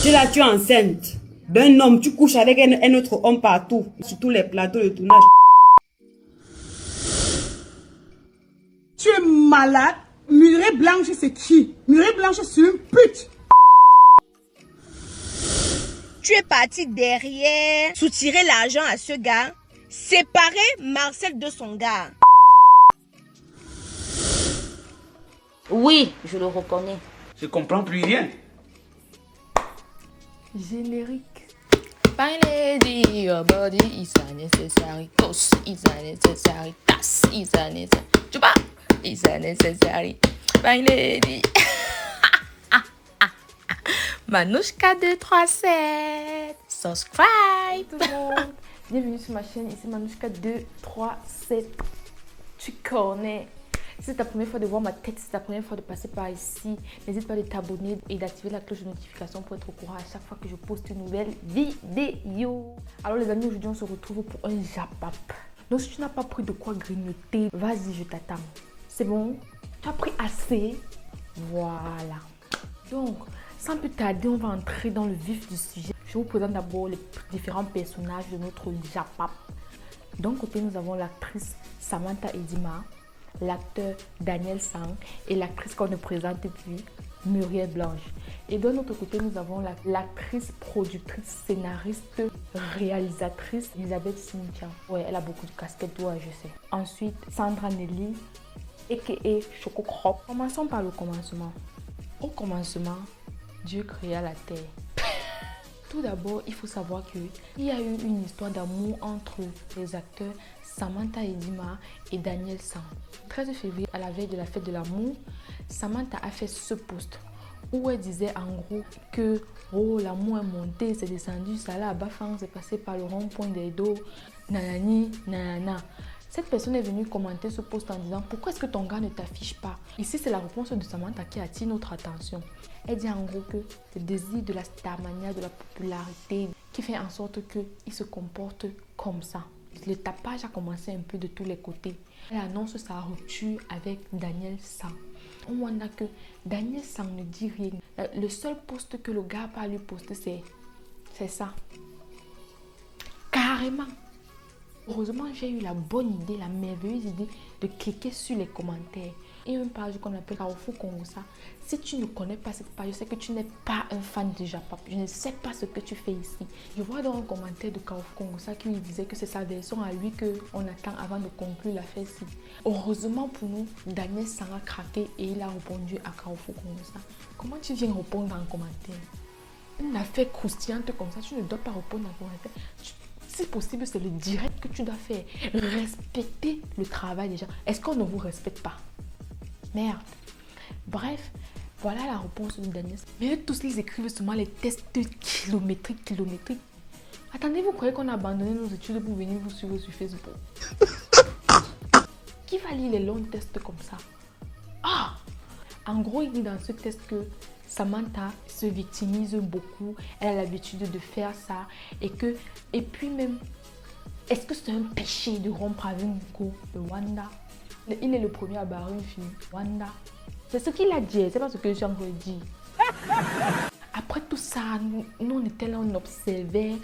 Tu es là, tu es enceinte d'un homme, tu couches avec un autre homme partout, sur tous les plateaux de tournage. Tu es malade? Murée Blanche, c'est qui? Murée Blanche, c'est une pute. Tu es parti derrière, soutirer l'argent à ce gars, séparer Marcel de son gars. Oui, je le reconnais. Je comprends plus rien. Générique. My lady, your body is unnecessary. Toss is unnecessary. Tas is unnecessary. Chupa is unnecessary. My lady. Manouchka 237. Subscribe. Tout le monde. Bienvenue sur ma chaîne. Ici Manouchka 237. Tu connais. Si c'est ta première fois de voir ma tête, si c'est ta première fois de passer par ici, n'hésite pas à t'abonner et d'activer la cloche de notification pour être au courant à chaque fois que je poste une nouvelle vidéo. Alors les amis, aujourd'hui on se retrouve pour un japap. Donc si tu n'as pas pris de quoi grignoter, vas-y, je t'attends. C'est bon? Tu as pris assez? Voilà. Donc, sans plus tarder, on va entrer dans le vif du sujet. Je vous présente d'abord les différents personnages de notre japap. D'un côté, nous avons l'actrice Samantha Edima, l'acteur Daniel Sang et l'actrice qu'on ne présente plus, Muriel Blanche. Et de l'autre côté, nous avons l'actrice, productrice, scénariste, réalisatrice Elisabeth Cynthia. Ouais, elle a beaucoup de casquettes, ouais, je sais. Ensuite, Sandra Nelly, a.k.a. Choco Crop. Commençons par le commencement. Au commencement, Dieu créa la terre. Tout d'abord, il faut savoir qu'il y a eu une histoire d'amour entre les acteurs Samantha Edima et Daniel Sang. Le 13 février, à la veille de la fête de l'amour, Samantha a fait ce post où elle disait en gros que oh, l'amour est monté, c'est descendu, ça là, bafang, c'est passé par le rond-point des dos, nanani, nanana. Cette personne est venue commenter ce post en disant pourquoi est-ce que ton gars ne t'affiche pas? Ici, c'est la réponse de Samantha qui attire notre attention. Elle dit en gros que c'est le désir de la starmania, de la popularité qui fait en sorte qu'il se comporte comme ça. Le tapage a commencé un peu de tous les côtés. Elle annonce sa rupture avec Daniel Sang. On voit que Daniel Sang ne dit rien. Le seul post que le gars a lui poster, c'est ça. Carrément. Heureusement, j'ai eu la bonne idée, la merveilleuse idée de cliquer sur les commentaires. Et une page qu'on appelle Carrefour Congosa. Si tu ne connais pas cette page, je sais que tu n'es pas un fan de Japap. Je ne sais pas ce que tu fais ici. Je vois dans un commentaire de Carrefour Congosa qui lui disait que c'est sa version à lui qu'on attend avant de conclure l'affaire-ci. Heureusement pour nous, Daniel Sang a craqué et il a répondu à Carrefour Congosa. Comment tu viens répondre en commentaire? Une affaire croustillante comme ça, tu ne dois pas répondre en commentaire. Si possible, c'est le direct que tu dois faire. Respecter le travail des gens. Est-ce qu'on ne vous respecte pas? Merde. Bref, voilà la réponse de Daniel. Mais tous ils écrivent seulement les tests kilométriques. Attendez, vous croyez qu'on a abandonné nos études pour venir vous suivre sur Facebook? Qui va lire les longs tests comme ça? Ah! En gros, il dit dans ce test que Samantha se victimise beaucoup, elle a l'habitude de faire ça et puis même, est-ce que c'est un péché de rompre avec Nico de Wanda? Il est le premier à barrer une fille, Wanda. C'est ce qu'il a dit, c'est pas ce que j'ai encore dit. Après tout ça, nous on était là, on observait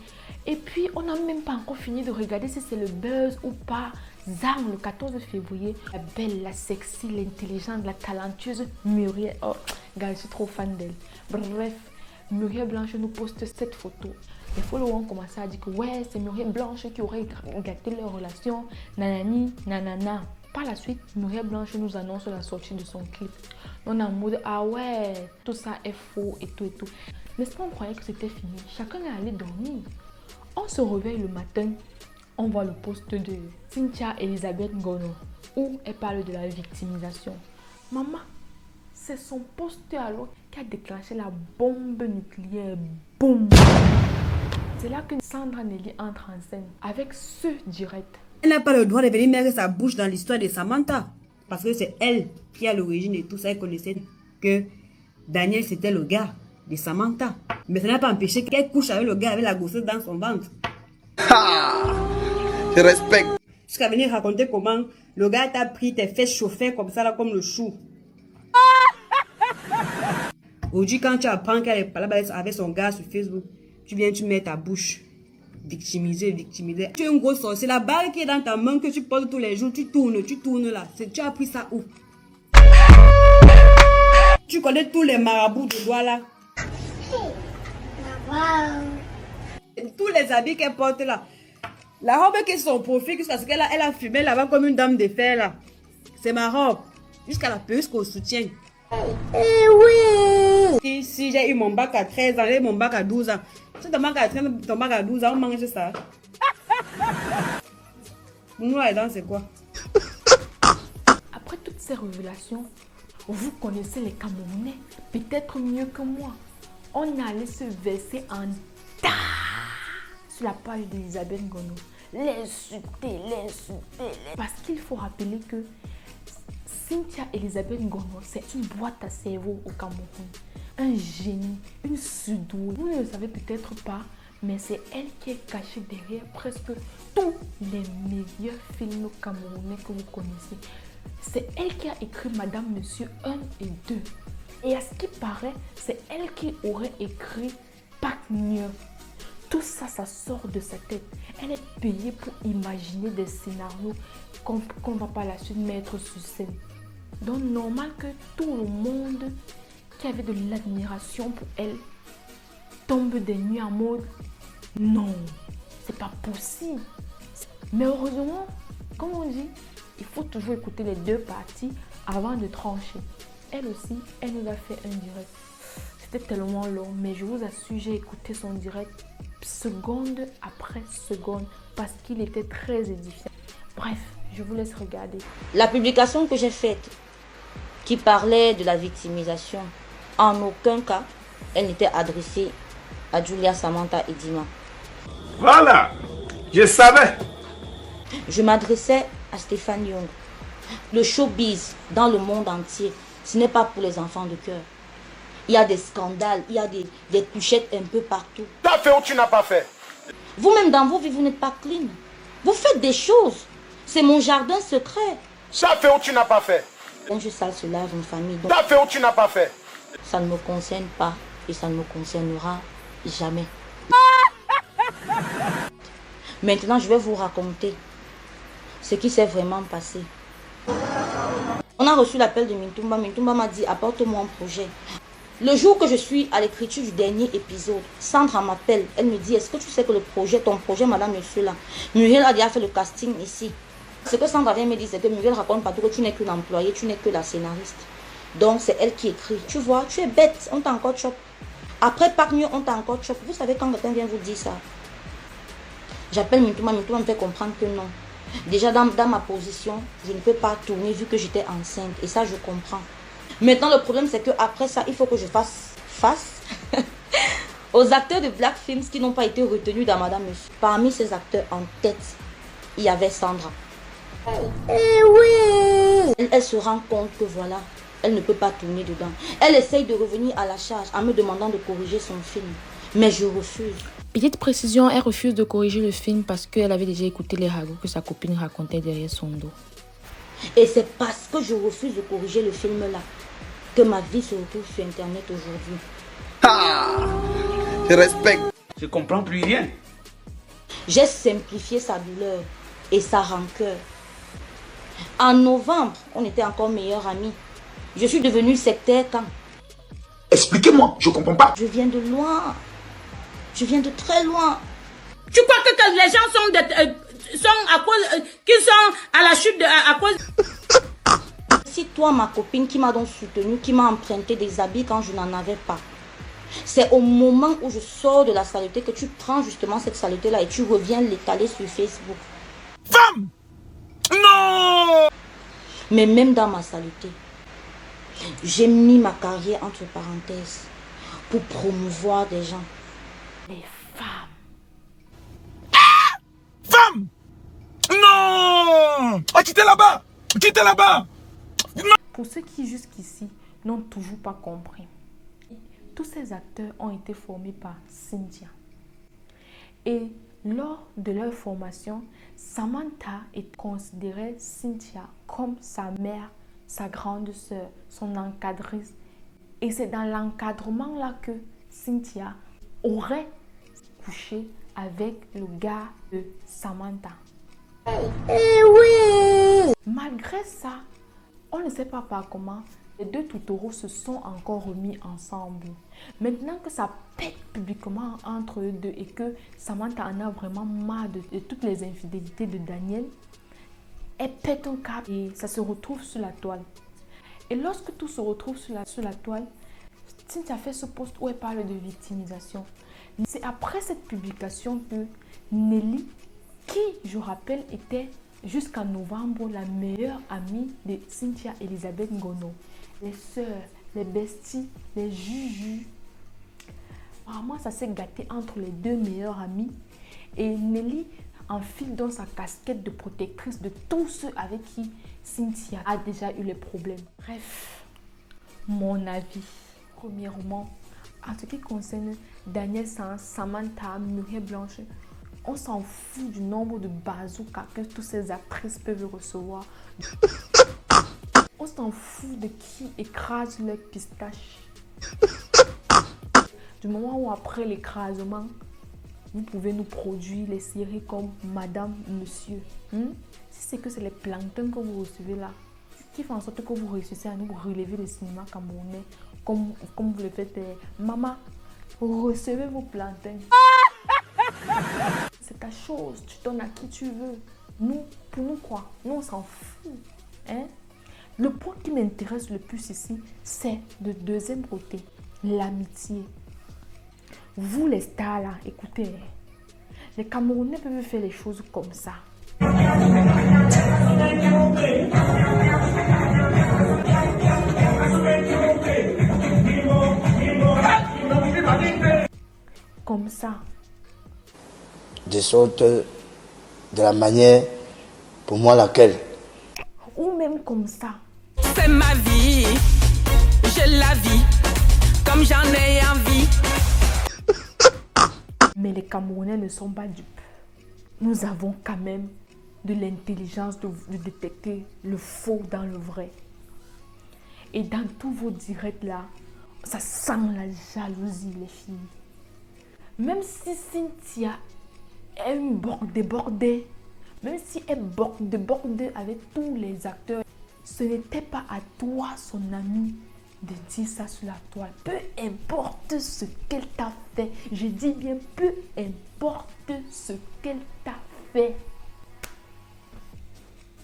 et puis on n'a même pas encore fini de regarder si c'est le buzz ou pas. Zang, le 14 février, la belle, la sexy, l'intelligente, la talentueuse Muriel. Oh, gars, je suis trop fan d'elle. Bref, Muriel Blanche nous poste cette photo. Les followers ont commencé à dire que ouais, c'est Muriel Blanche qui aurait gâté leur relation. Nanani, nanana. Par la suite, Muriel Blanche nous annonce la sortie de son clip. On est en mode ah ouais, tout ça est faux et tout et tout. N'est-ce pas, on croyait que c'était fini. Chacun est allé dormir. On se réveille le matin. On voit le post de Cynthia Elisabeth Ngono où elle parle de la victimisation. Maman, c'est son post alors qui a déclenché la bombe nucléaire. Boum! C'est là que Sandra Nelly entre en scène avec ce direct. Elle n'a pas le droit de venir mettre sa bouche dans l'histoire de Samantha. Parce que c'est elle qui a l'origine de tout ça. Elle connaissait que Daniel c'était le gars de Samantha. Mais ça n'a pas empêché qu'elle couche avec le gars avec la gosseuse dans son ventre. Je respecte. Jusqu'à venir raconter comment le gars t'a pris tes fesses chauffées comme ça là, comme le chou. Aujourd'hui, quand tu apprends qu'elle est pas là avec son gars sur Facebook, tu viens, tu mets ta bouche. Victimiser. Tu es une grosse sorcière. La balle qui est dans ta main que tu portes tous les jours, tu tournes là. Tu as appris ça où? Tu connais tous les marabouts de doigts là. Tous les habits qu'elle porte là. La robe qui est sur son profil, parce qu'elle a fumé là-bas comme une dame de fer là. C'est ma robe. Jusqu'à la perruque jusqu'au soutien. Oui. Si j'ai eu mon bac à 13 ans, j'ai eu mon bac à 12 ans. Si ton bac à 13 ans, ton bac à 12 ans, on mange ça. Nous là-dedans, c'est quoi? Après toutes ces révélations, vous connaissez les Camerounais peut-être mieux que moi. On allait se verser en tas sur la page d'Isabelle Ngono. L'insulter. Parce qu'il faut rappeler que Cynthia Elisabeth Ngono, c'est une boîte à cerveau au Cameroun. Un génie, une surdouée. Vous ne le savez peut-être pas, mais c'est elle qui est cachée derrière presque tous les meilleurs films camerounais que vous connaissez. C'est elle qui a écrit Madame, Monsieur 1 et 2. Et à ce qui paraît, c'est elle qui aurait écrit Pak Mieux. Tout ça, ça sort de sa tête. Elle est payée pour imaginer des scénarios qu'on va par la suite mettre sur scène. Donc, normal que tout le monde qui avait de l'admiration pour elle tombe des nuits en mode non, c'est pas possible. Mais heureusement, comme on dit, il faut toujours écouter les deux parties avant de trancher. Elle aussi, elle nous a fait un direct. C'était tellement long, mais je vous assure, j'ai écouté son direct seconde après seconde parce qu'il était très édifiant. Bref, je vous laisse regarder. La publication que j'ai faite qui parlait de la victimisation, en aucun cas, elle n'était adressée à Julia, Samantha et Dima. Voilà, je savais. Je m'adressais à Stéphane Young. Le showbiz dans le monde entier, ce n'est pas pour les enfants de cœur. Il y a des scandales, il y a des couchettes un peu partout. Tu as fait ou tu n'as pas fait? Vous-même dans vos vies, vous n'êtes pas clean. Vous faites des choses. C'est mon jardin secret. Tu as fait ou tu n'as pas fait? Quand je sale se lave une famille. Tu as fait ou tu n'as pas fait? Ça ne me concerne pas et ça ne me concernera jamais. Maintenant, je vais vous raconter ce qui s'est vraiment passé. On a reçu l'appel de Mintumba. Mintumba m'a dit, apporte-moi un projet. Le jour que je suis à l'écriture du dernier épisode, Sandra m'appelle. Elle me dit, est-ce que tu sais que ton projet, madame, monsieur là, Muriel a déjà fait le casting ici. Ce que Sandra vient me dire, c'est que Muriel raconte partout que tu n'es que l'employé, tu n'es que la scénariste. Donc, c'est elle qui écrit. Tu vois, tu es bête, on t'a encore chop. Après, pas mieux, on t'a encore chop. Vous savez quand quelqu'un vient vous dire ça? J'appelle Mintouma, Mintouma me fait comprendre que non. Déjà, dans ma position, je ne peux pas tourner vu que j'étais enceinte. Et ça, je comprends. Maintenant, le problème, c'est qu'après ça, il faut que je fasse face aux acteurs de Black Films qui n'ont pas été retenus dans Madame Monsieur. Parmi ces acteurs en tête, il y avait Sandra. Elle se rend compte que voilà, elle ne peut pas tourner dedans. Elle essaye de revenir à la charge en me demandant de corriger son film. Mais je refuse. Petite précision, elle refuse de corriger le film parce qu'elle avait déjà écouté les ragots que sa copine racontait derrière son dos. Et c'est parce que je refuse de corriger le film là que ma vie se retrouve sur internet aujourd'hui. Je respecte. Je comprends plus rien. J'ai simplifié sa douleur et sa rancœur. En novembre, on était encore meilleurs amis. Je suis devenue sectaire quand? Expliquez-moi, je comprends pas. Je viens de loin. Je viens de très loin. Tu crois que les gens sont à cause, qu'ils sont à la chute à cause... Si toi, ma copine qui m'a donc soutenue, qui m'a emprunté des habits quand je n'en avais pas, c'est au moment où je sors de la saleté que tu prends justement cette saleté-là et tu reviens l'étaler sur Facebook. Femme! Non! Mais même dans ma saleté, j'ai mis ma carrière entre parenthèses pour promouvoir des gens. Les femmes. Femme! Non! Oh, quittez là-bas! Quittez là-bas! Pour ceux qui jusqu'ici n'ont toujours pas compris, tous ces acteurs ont été formés par Cynthia. Et lors de leur formation, Samantha considérait Cynthia comme sa mère, sa grande sœur, son encadrice Et c'est dans l'encadrement là que Cynthia aurait couché avec le gars de Samantha. Malgré ça, on ne sait pas par comment les deux toutouros se sont encore remis ensemble. Maintenant que ça pète publiquement entre eux deux et que Samantha en a vraiment marre de toutes les infidélités de Daniel, elle pète un câble et ça se retrouve sur la toile. Et lorsque tout se retrouve sur la toile, Cynthia fait ce post où elle parle de victimisation. C'est après cette publication que Nelly, qui, je rappelle, était jusqu'en novembre la meilleure amie de Cynthia Elisabeth Ngono, les sœurs, les besties, les jujus. Vraiment, ça s'est gâté entre les deux meilleures amies. Et Nelly enfile dans sa casquette de protectrice de tous ceux avec qui Cynthia a déjà eu les problèmes. Bref, mon avis. Premièrement, en ce qui concerne Daniel San, Samantha, Muriel Blanche, on s'en fout du nombre de bazookas que toutes ces actrices peuvent recevoir. On s'en fout de qui écrase leur pistache. Du moment où après l'écrasement, vous pouvez nous produire les séries comme Madame, Monsieur. Si c'est que c'est les planctons que vous recevez là, qui font en sorte que vous réussissez à nous relever le cinéma camerounais, comme vous le faites, maman, recevez vos planctons. C'est ta chose, tu donnes à qui tu veux. Nous, pour nous quoi? Nous, on s'en fout. Hein? Le point qui m'intéresse le plus ici, c'est de deuxième côté, l'amitié. Vous les stars là, écoutez, les Camerounais peuvent faire les choses comme ça. Comme ça. De sorte, de la manière, pour moi laquelle. Ou même comme ça. C'est ma vie, je la vis comme j'en ai envie. Mais les Camerounais ne sont pas dupes. Nous avons quand même de l'intelligence de détecter le faux dans le vrai. Et dans tous vos directs là, ça sent la jalousie, les filles. Même si Cynthia est une borde débordée, même si elle borde débordée avec tous les acteurs, ce n'était pas à toi, son ami, de dire ça sur la toile. Peu importe ce qu'elle t'a fait. Je dis bien peu importe ce qu'elle t'a fait.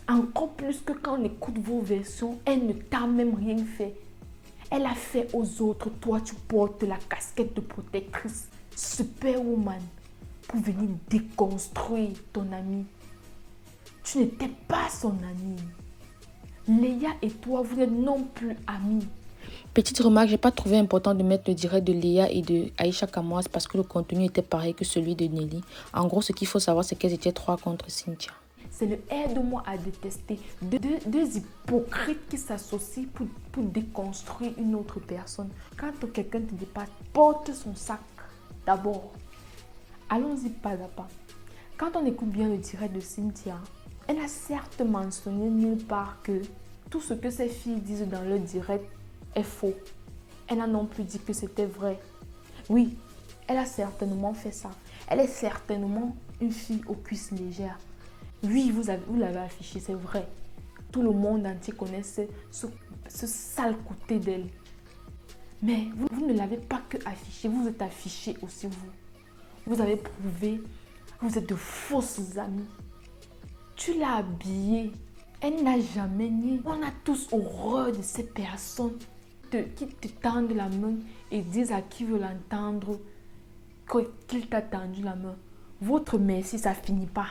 Encore plus que quand on écoute vos versions, elle ne t'a même rien fait. Elle a fait aux autres. Toi, tu portes la casquette de protectrice. Superwoman. Pour venir déconstruire ton ami. Tu n'étais pas son ami. Léa et toi, vous n'êtes non plus amis. Petite remarque, j'ai pas trouvé important de mettre le direct de Léa et de Aïcha Kamoas parce que le contenu était pareil que celui de Nelly. En gros, ce qu'il faut savoir, c'est qu'elles étaient 3 contre Cynthia. C'est le aide-moi à détester. Deux hypocrites qui s'associent pour déconstruire une autre personne. Quand quelqu'un te dépasse, porte son sac d'abord. Allons-y pas à pas. Quand on écoute bien le direct de Cynthia, elle a certes mentionné nulle part que tout ce que ces filles disent dans le direct est faux. Elle n'a non plus dit que c'était vrai. Oui, elle a certainement fait ça. Elle est certainement une fille aux cuisses légères. Oui, vous l'avez affiché, c'est vrai. Tout le monde entier connaît ce sale côté d'elle. Mais vous ne l'avez pas que affiché, vous êtes affiché aussi vous. Vous avez prouvé que vous êtes de fausses amies. Tu l'as habillée. Elle n'a jamais nié. On a tous horreur de ces personnes qui te tendent la main et disent à qui veut l'entendre qu'il t'a tendu la main. Votre merci, ça finit pas.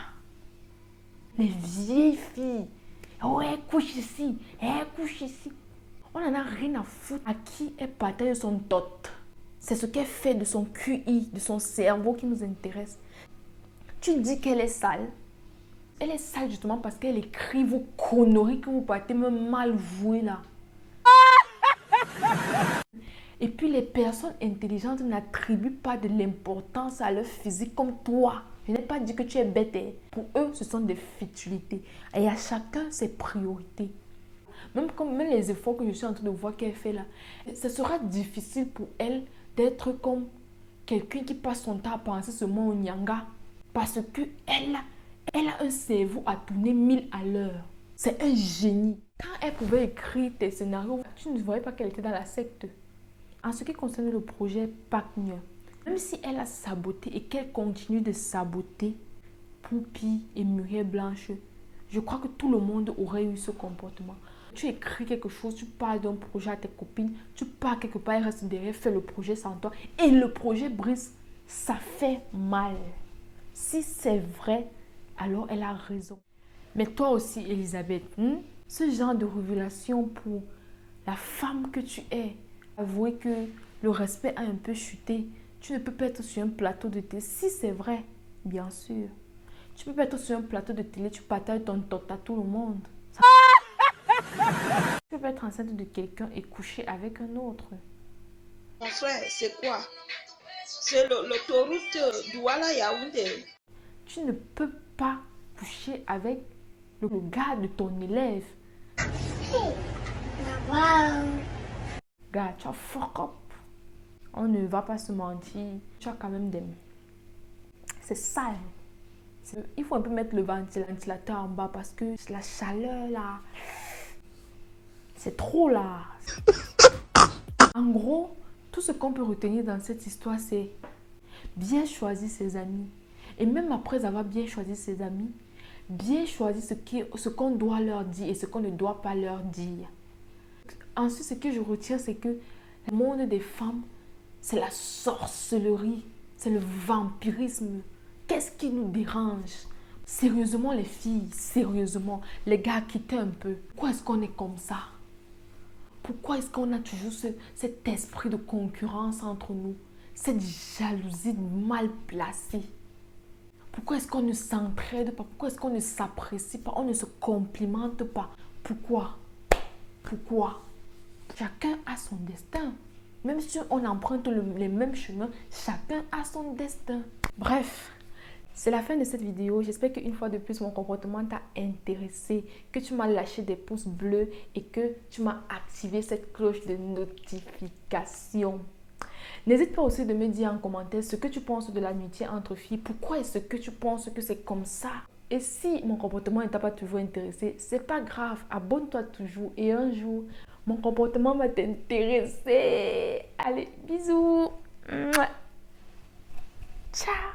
Les vieilles filles. Oh, elle couche ici. Elle couche ici. On n'en a rien à foutre à qui elle partage son dot. C'est ce qu'elle fait de son QI, de son cerveau qui nous intéresse. Tu dis qu'elle est sale. Elle est sale justement parce qu'elle écrit vos conneries que vous partez même mal vouées là. Et puis les personnes intelligentes n'attribuent pas de l'importance à leur physique comme toi. Je n'ai pas dit que tu es bête. Pour eux, ce sont des futilités. Et à chacun ses priorités. Même les efforts que je suis en train de voir qu'elle fait là, ce sera difficile pour elle d'être comme quelqu'un qui passe son temps à penser seulement au nyanga. Parce que elle a un cerveau à tourner 1000 à l'heure. C'est un génie. Quand elle pouvait écrire tes scénarios, tu ne voyais pas qu'elle était dans la secte. En ce qui concerne le projet Paknya, même si elle a saboté et qu'elle continue de saboter Poupi et Muriel Blanche, je crois que tout le monde aurait eu ce comportement. Tu écris quelque chose, tu parles d'un projet à tes copines, tu pars quelque part, elle reste derrière, fait le projet sans toi et le projet brise. Ça fait mal. Si c'est vrai, alors elle a raison. Mais toi aussi, Elisabeth, ce genre de révélation pour la femme que tu es, avouer que le respect a un peu chuté. Tu ne peux pas être sur un plateau de télé. Si c'est vrai, bien sûr. Tu ne peux pas être sur un plateau de télé, tu partages ton tot à tout le monde. Tu peux être enceinte de quelqu'un et coucher avec un autre. Mon frère, c'est quoi? C'est l'autoroute Douala-Yaoundé. Tu ne peux pas coucher avec le gars de ton élève. Gars, tu as fuck up. On ne va pas se mentir. Tu as quand même des... C'est sale. Il faut un peu mettre le ventilateur en bas parce que la chaleur là, c'est trop là. En gros, tout ce qu'on peut retenir dans cette histoire, c'est bien choisir ses amis. Et même après avoir bien choisi ses amis, bien choisir ce qu'on doit leur dire et ce qu'on ne doit pas leur dire. Ensuite, ce que je retiens, c'est que le monde des femmes, c'est la sorcellerie, c'est le vampirisme. Qu'est-ce qui nous dérange? Sérieusement les filles, sérieusement, les gars, quittez un peu. Pourquoi est-ce qu'on est comme ça? Pourquoi est-ce qu'on a toujours cet esprit de concurrence entre nous? Cette jalousie mal placée? Pourquoi est-ce qu'on ne s'entraide pas? Pourquoi est-ce qu'on ne s'apprécie pas? On ne se complimente pas? Pourquoi? Pourquoi? Chacun a son destin. Même si on emprunte les mêmes chemins, chacun a son destin. Bref, c'est la fin de cette vidéo. J'espère qu'une fois de plus, mon comportement t'a intéressé, que tu m'as lâché des pouces bleus et que tu m'as activé cette cloche de notification. N'hésite pas aussi de me dire en commentaire ce que tu penses de l'amitié entre filles. Pourquoi est-ce que tu penses que c'est comme ça? Et si mon comportement ne t'a pas toujours intéressé, c'est pas grave. Abonne-toi toujours et un jour, mon comportement va t'intéresser. Allez, bisous. Ciao.